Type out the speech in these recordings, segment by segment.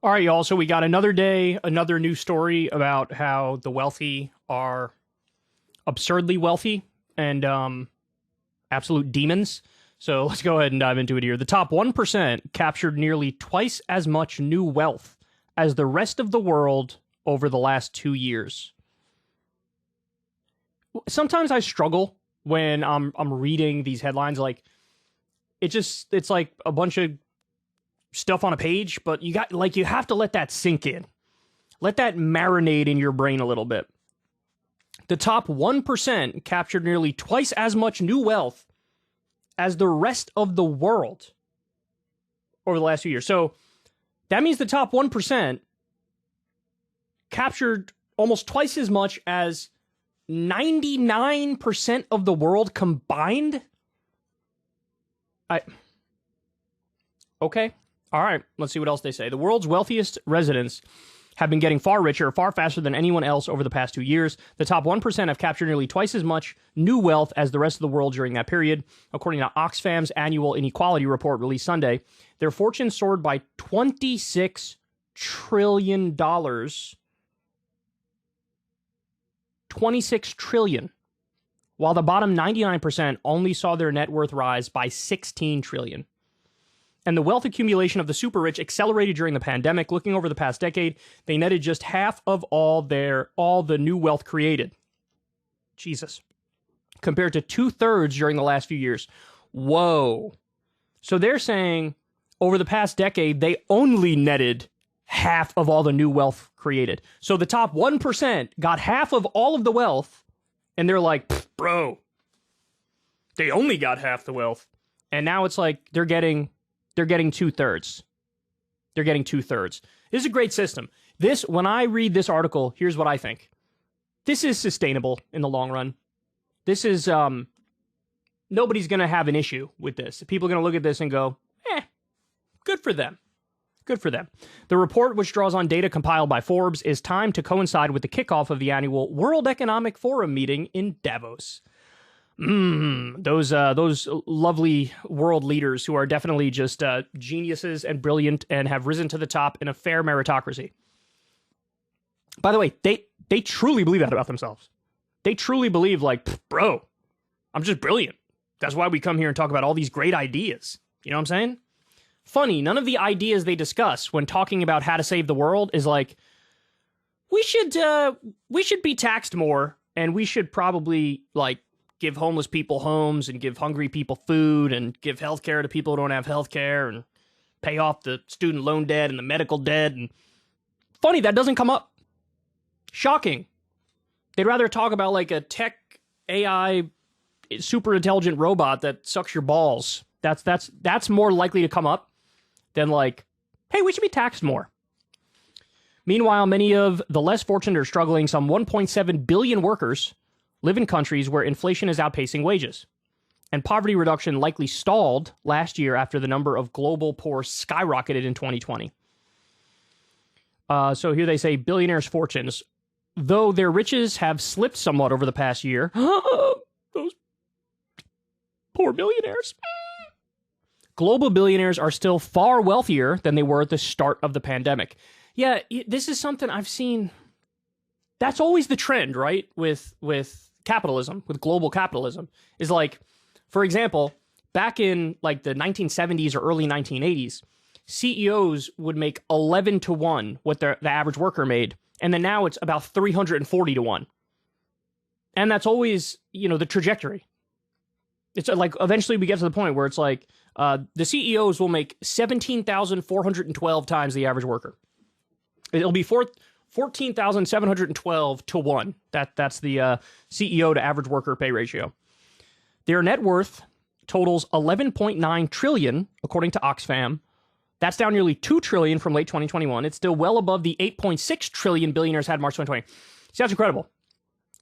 All right, y'all. So we got another day, another new story about how the wealthy are absurdly wealthy and absolute demons. So let's go ahead and dive into it here. The top 1% captured nearly twice as much new wealth as the rest of the world over the last 2 years. Sometimes I struggle when I'm reading these headlines. Like, it's like a bunch of stuff on a page, but you have to let that sink in. Let that marinate in your brain a little bit. The top 1% captured nearly twice as much new wealth as the rest of the world over the last few years. So that means the top 1% captured almost twice as much as 99% of the world combined. Okay. All right, let's see what else they say. The world's wealthiest residents have been getting far richer, far faster than anyone else over the past 2 years. The top 1% have captured nearly twice as much new wealth as the rest of the world during that period. According to Oxfam's annual Inequality report released Sunday, their fortunes soared by $26 trillion. $26 trillion. While the bottom 99% only saw their net worth rise by $16 trillion. And the wealth accumulation of the super rich accelerated during the pandemic. Looking over the past decade, they netted just half of all the new wealth created. Jesus. Compared to 2/3 during the last few years. Whoa. So they're saying over the past decade, they only netted half of all the new wealth created. So the top 1% got half of all of the wealth, and they're like, bro, they only got half the wealth. And now it's like they're getting 2/3. They're getting 2/3. This is a great system. When I read this article, here's what I think. This is sustainable in the long run. This is, nobody's going to have an issue with this. People are going to look at this and go, good for them. Good for them. The report, which draws on data compiled by Forbes, is timed to coincide with the kickoff of the annual World Economic Forum meeting in Davos. Those lovely world leaders who are definitely just geniuses and brilliant and have risen to the top in a fair meritocracy. By the way, they truly believe that about themselves. They truly believe, like, bro, I'm just brilliant. That's why we come here and talk about all these great ideas. You know what I'm saying? Funny, none of the ideas they discuss when talking about how to save the world is like, we should be taxed more, and we should probably, like, give homeless people homes and give hungry people food and give healthcare to people who don't have healthcare and pay off the student loan debt and the medical debt. And funny, that doesn't come up. Shocking. They'd rather talk about like a tech AI super intelligent robot that sucks your balls. That's more likely to come up than like, hey, we should be taxed more. Meanwhile, many of the less fortunate are struggling. Some 1.7 billion workers live in countries where inflation is outpacing wages. And poverty reduction likely stalled last year after the number of global poor skyrocketed in 2020. So here they say billionaires' fortunes. Though their riches have slipped somewhat over the past year, those poor billionaires. Global billionaires are still far wealthier than they were at the start of the pandemic. Yeah, this is something I've seen. That's always the trend, right? With capitalism, with global capitalism, is like, for example, back in like the 1970s or early 1980s, CEOs would make 11 to 1 what the average worker made. And then now it's about 340 to 1. And that's always, the trajectory. It's like eventually we get to the point where it's like the CEOs will make 17,412 times the average worker. It'll be 14,712 to 1. That's the CEO to average worker pay ratio. Their net worth totals 11.9 trillion, according to Oxfam. That's down nearly 2 trillion from late 2021. It's still well above the 8.6 trillion billionaires had in March 2020. See, that's incredible.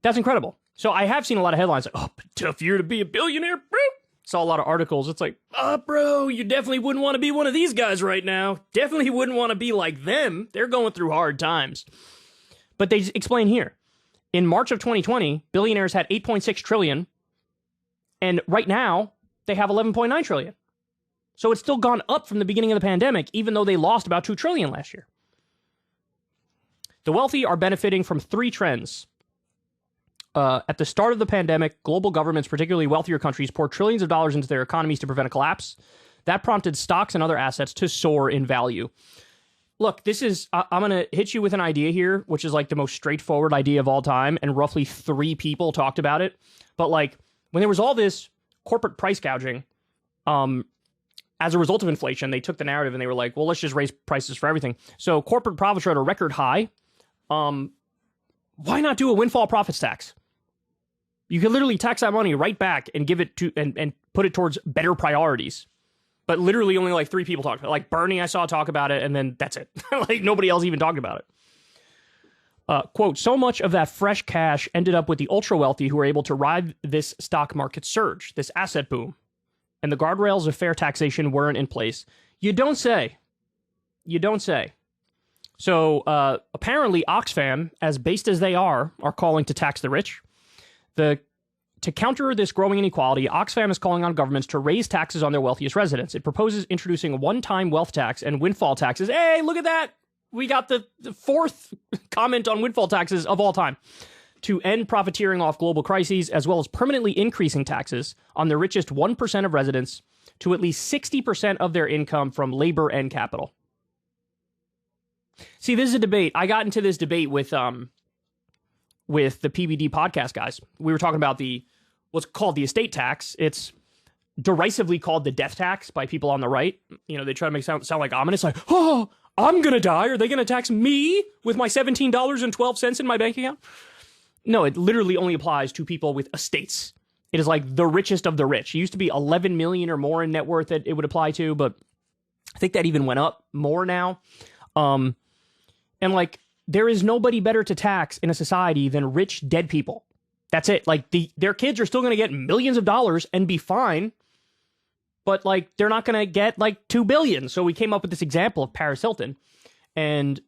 That's incredible. So I have seen a lot of headlines like, oh, tough year to be a billionaire, bro. Saw a lot of articles. It's like, bro, you definitely wouldn't want to be one of these guys right now. Definitely wouldn't want to be like them. They're going through hard times. But they explain here. In March of 2020, billionaires had 8.6 trillion. And right now, they have 11.9 trillion. So it's still gone up from the beginning of the pandemic, even though they lost about 2 trillion last year. The wealthy are benefiting from three trends. At the start of the pandemic, global governments, particularly wealthier countries, poured trillions of dollars into their economies to prevent a collapse. That prompted stocks and other assets to soar in value. Look, this is, I'm going to hit you with an idea here, which is like the most straightforward idea of all time, and roughly 3 people talked about it. But like, when there was all this corporate price gouging, as a result of inflation, they took the narrative and they were like, well, let's just raise prices for everything. So corporate profits are at a record high. Why not do a windfall profits tax? You could literally tax that money right back and give it to, and put it towards better priorities. But literally only like 3 people talked about it. Like Bernie, I saw talk about it, and then that's it. Like nobody else even talked about it. Quote, so much of that fresh cash ended up with the ultra wealthy who were able to ride this stock market surge, this asset boom. And the guardrails of fair taxation weren't in place. You don't say. You don't say. So apparently Oxfam, as based as they are calling to tax the rich. To counter this growing inequality, Oxfam is calling on governments to raise taxes on their wealthiest residents. It proposes introducing a one-time wealth tax and windfall taxes. Hey, look at that! We got the 4th comment on windfall taxes of all time. To end profiteering off global crises, as well as permanently increasing taxes on the richest 1% of residents to at least 60% of their income from labor and capital. See, this is a debate. I got into this debate with the PBD podcast guys. We were talking about what's called the estate tax. It's derisively called the death tax by people on the right. You know, they try to make it sound like ominous, like, oh, I'm going to die. Are they going to tax me with my $17.12 in my bank account? No, it literally only applies to people with estates. It is like the richest of the rich. It used to be 11 million or more in net worth that it would apply to, but I think that even went up more now. And like, there is nobody better to tax in a society than rich dead people. That's it. Like their kids are still going to get millions of dollars and be fine, but like they're not going to get like 2 billion. So we came up with this example of Paris Hilton, and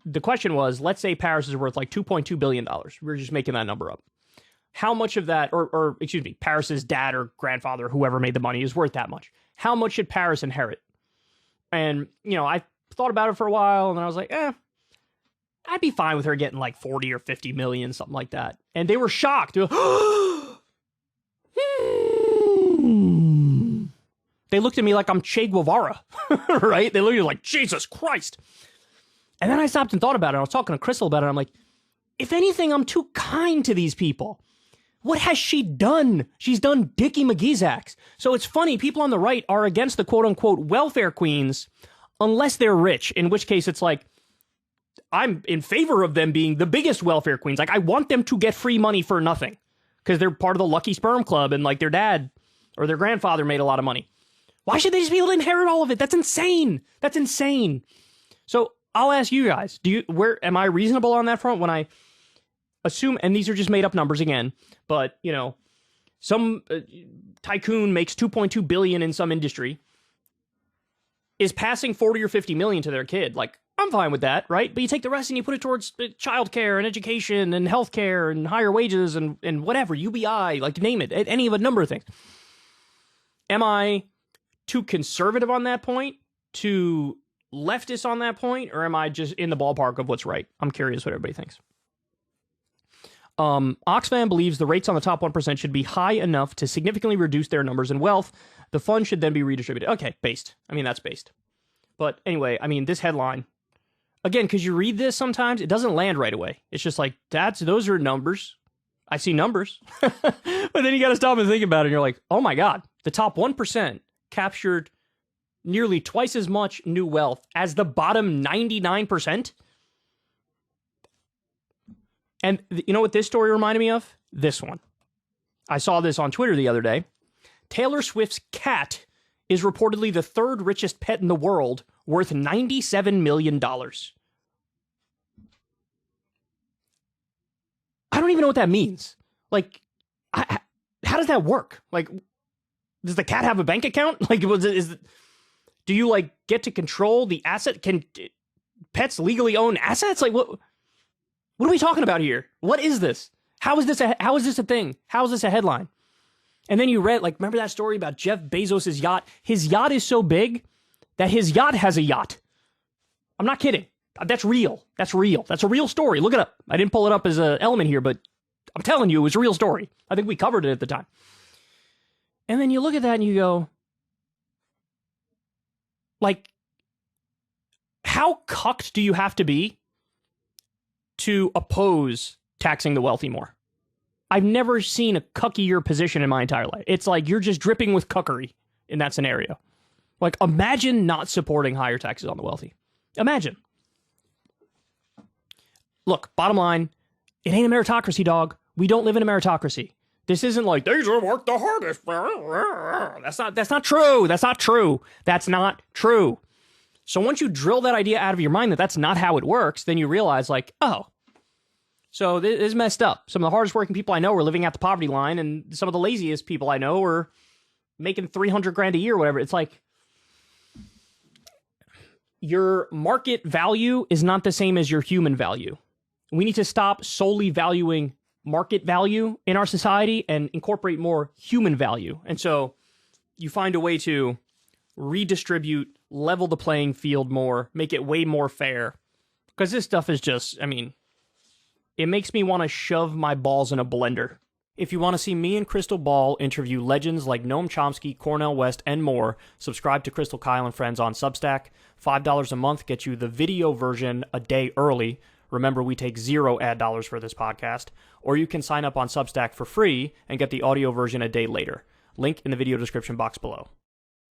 the question was, let's say Paris is worth like $2.2 billion. We're just making that number up. How much of that, or excuse me, Paris's dad or grandfather, whoever made the money, is worth that much? How much should Paris inherit? And, you know, I thought about it for a while, and then I was like, I'd be fine with her getting like 40 or 50 million, something like that. And they were shocked. They looked at me like I'm Che Guevara, right? They looked at me like, Jesus Christ. And then I stopped and thought about it. I was talking to Crystal about it. I'm like, if anything, I'm too kind to these people. What has she done? She's done Dickie McGee's acts. So it's funny, people on the right are against the quote-unquote welfare queens unless they're rich, in which case it's like, I'm in favor of them being the biggest welfare queens. Like, I want them to get free money for nothing because they're part of the Lucky Sperm Club and like their dad or their grandfather made a lot of money. Why should they just be able to inherit all of it? That's insane. That's insane. So I'll ask you guys, where am I reasonable on that front when I assume, and these are just made up numbers again, but you know, some tycoon makes 2.2 billion in some industry, is passing 40 or 50 million to their kid. Like, I'm fine with that, right? But you take the rest and you put it towards childcare and education and healthcare and higher wages and whatever, UBI, like name it, any of a number of things. Am I too conservative on that point, too leftist on that point, or am I just in the ballpark of what's right? I'm curious what everybody thinks. Oxfam believes the rates on the top 1% should be high enough to significantly reduce their numbers and wealth. The fund should then be redistributed. Okay, based. I mean, that's based. But anyway, I mean, this headline, again, because you read this sometimes, it doesn't land right away. It's just like, those are numbers. I see numbers. But then you got to stop and think about it, and you're like, oh my God, the top 1% captured nearly twice as much new wealth as the bottom 99%. And you know what this story reminded me of? This one. I saw this on Twitter the other day. Taylor Swift's cat is reportedly the 3rd richest pet in the world, worth $97 million. I don't even know what that means. Like, how does that work? Like, does the cat have a bank account? Like, do you like get to control the asset? Can pets legally own assets? Like, what are we talking about here? What is this? How is this a thing? How is this a headline? And then you read, like, remember that story about Jeff Bezos' yacht? His yacht is so big that his yacht has a yacht. I'm not kidding. That's real. That's real. That's a real story. Look it up. I didn't pull it up as an element here, but I'm telling you, it was a real story. I think we covered it at the time. And then you look at that and you go, like, how cucked do you have to be to oppose taxing the wealthy more? I've never seen a cuckier position in my entire life. It's like you're just dripping with cuckery in that scenario. Like, imagine not supporting higher taxes on the wealthy. Imagine. Look, bottom line, it ain't a meritocracy, dog. We don't live in a meritocracy. This isn't like, these who work the hardest. That's not true. That's not true. That's not true. So once you drill that idea out of your mind that that's not how it works, then you realize, like, oh, so this is messed up. Some of the hardest working people I know are living at the poverty line, and some of the laziest people I know are making $300,000 a year or whatever. It's like, your market value is not the same as your human value. We need to stop solely valuing market value in our society and incorporate more human value. And so you find a way to redistribute, level the playing field more, make it way more fair. Because this stuff is just, I mean, it makes me want to shove my balls in a blender. If you want to see me and Crystal Ball interview legends like Noam Chomsky, Cornel West, and more, subscribe to Crystal, Kyle, and Friends on Substack. $5 a month gets you the video version a day early. Remember, we take 0 ad dollars for this podcast. Or you can sign up on Substack for free and get the audio version a day later. Link in the video description box below.